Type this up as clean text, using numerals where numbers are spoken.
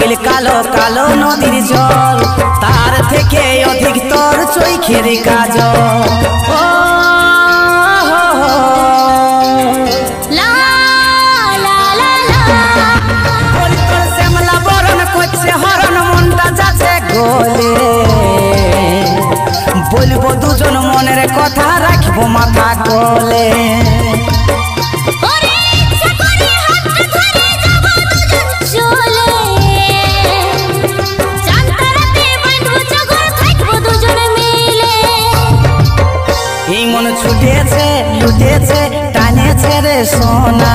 ছিল কালো কালো নদীর জল, তার থেকে অধিক তোর চোখের কাজল। ও শ্যামলা বরণ করছে হরণ, মনটা যাচ্ছে গলে। বলবো দুজন মনের কথা, রাখবো মাথা কোলে। এই মন ছুটেছে লুটেছে টানেছে রে সোনা।